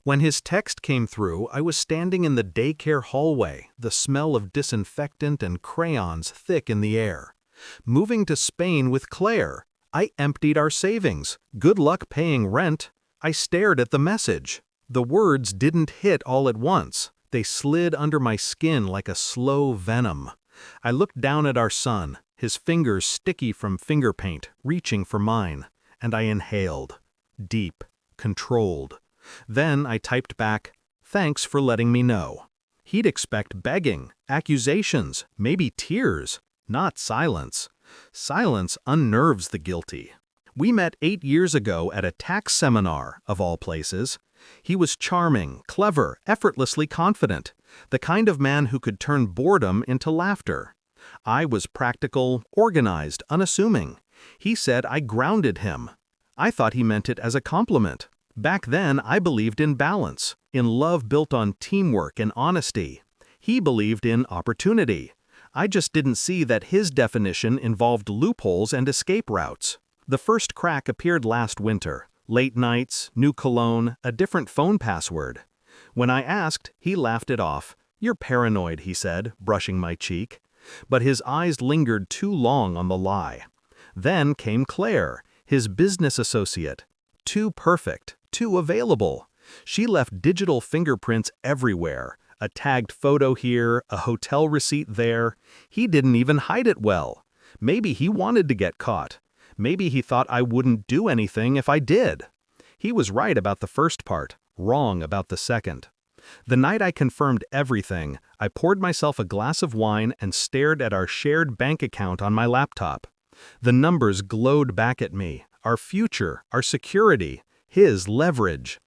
When his text came through, I was standing in the daycare hallway, the smell of disinfectant and crayons thick in the air. Moving to Spain with Claire. I emptied our savings. Good luck paying rent. I stared at the message. The words didn't hit all at once. They slid under my skin like a slow venom. I looked down at our son, his fingers sticky from finger paint, reaching for mine, and I inhaled. Deep, controlled. Then I typed back, "Thanks for letting me know." He'd expect begging, accusations, maybe tears, not silence. Silence unnerves the guilty. We met 8 years ago at a tax seminar, of all places. He was charming, clever, effortlessly confident, the kind of man who could turn boredom into laughter. I was practical, organized, unassuming. He said I grounded him. I thought he meant it as a compliment. Back then, I believed in balance, in love built on teamwork and honesty. He believed in opportunity. I just didn't see that his definition involved loopholes and escape routes. The first crack appeared last winter. Late nights, new cologne, a different phone password. When I asked, he laughed it off. "You're paranoid," he said, brushing my cheek. But his eyes lingered too long on the lie. Then came Claire, his business associate. Too perfect, too available. She left digital fingerprints everywhere. A tagged photo here, a hotel receipt there. He didn't even hide it well. Maybe he wanted to get caught. Maybe he thought I wouldn't do anything if I did. He was right about the first part, wrong about the second. The night I confirmed everything, I poured myself a glass of wine and stared at our shared bank account on my laptop. The numbers glowed back at me, our future, our security, his leverage.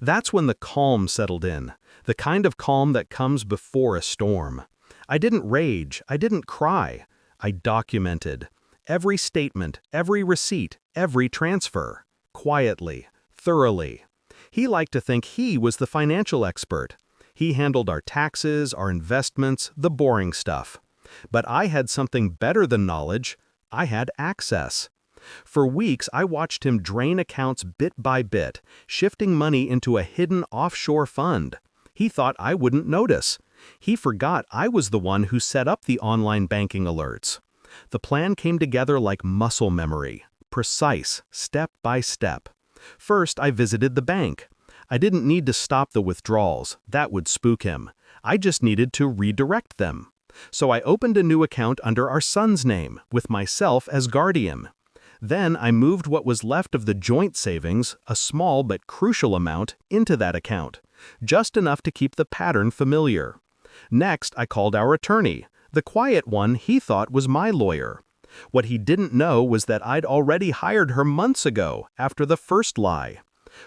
That's when the calm settled in, the kind of calm that comes before a storm. I didn't rage, I didn't cry. I documented. Every statement, every receipt, every transfer. Quietly, thoroughly. He liked to think he was the financial expert. He handled our taxes, our investments, the boring stuff. But I had something better than knowledge. I had access. For weeks, I watched him drain accounts bit by bit, shifting money into a hidden offshore fund. He thought I wouldn't notice. He forgot I was the one who set up the online banking alerts. The plan came together like muscle memory, precise, step by step. First, I visited the bank. I didn't need to stop the withdrawals. That would spook him. I just needed to redirect them. So I opened a new account under our son's name, with myself as guardian. Then I moved what was left of the joint savings, a small but crucial amount, into that account, just enough to keep the pattern familiar. Next, I called our attorney, the quiet one he thought was my lawyer. What he didn't know was that I'd already hired her months ago, after the first lie.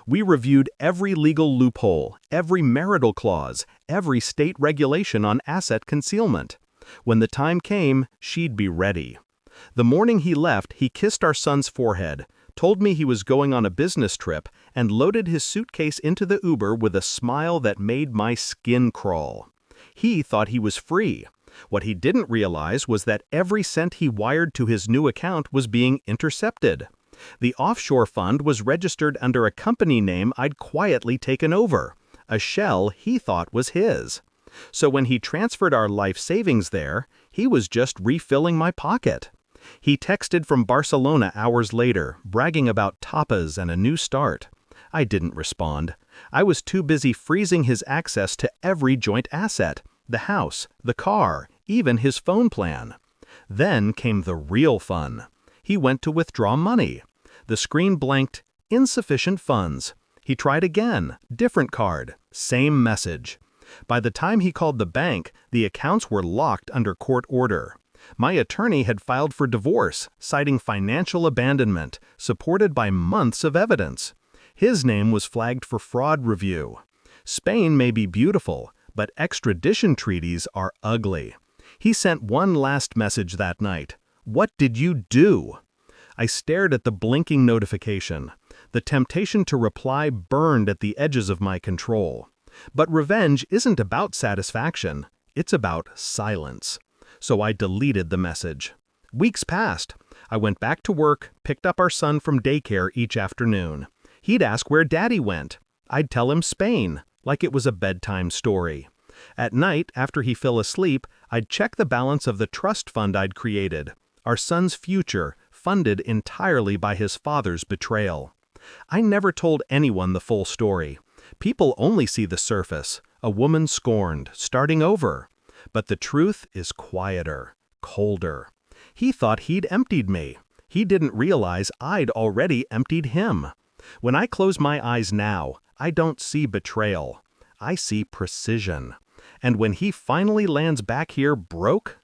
We reviewed every legal loophole, every marital clause, every state regulation on asset concealment. When the time came, she'd be ready. The morning he left, he kissed our son's forehead, told me he was going on a business trip, and loaded his suitcase into the Uber with a smile that made my skin crawl. He thought he was free. What he didn't realize was that every cent he wired to his new account was being intercepted. The offshore fund was registered under a company name I'd quietly taken over, a shell he thought was his. So when he transferred our life savings there, he was just refilling my pocket. He texted from Barcelona hours later, bragging about tapas and a new start. I didn't respond. I was too busy freezing his access to every joint asset, the house, the car, even his phone plan. Then came the real fun. He went to withdraw money. The screen blanked, "Insufficient funds." He tried again, different card, same message. By the time he called the bank, the accounts were locked under court order. My attorney had filed for divorce, citing financial abandonment, supported by months of evidence. His name was flagged for fraud review. Spain may be beautiful, but extradition treaties are ugly. He sent one last message that night. "What did you do?" I stared at the blinking notification. The temptation to reply burned at the edges of my control. But revenge isn't about satisfaction. It's about silence. So I deleted the message. Weeks passed. I went back to work, picked up our son from daycare each afternoon. He'd ask where Daddy went. I'd tell him Spain, like it was a bedtime story. At night, after he fell asleep, I'd check the balance of the trust fund I'd created, our son's future, funded entirely by his father's betrayal. I never told anyone the full story. People only see the surface, a woman scorned, starting over. But the truth is quieter, colder. He thought he'd emptied me. He didn't realize I'd already emptied him. When I close my eyes now, I don't see betrayal. I see precision. And when he finally lands back here broke,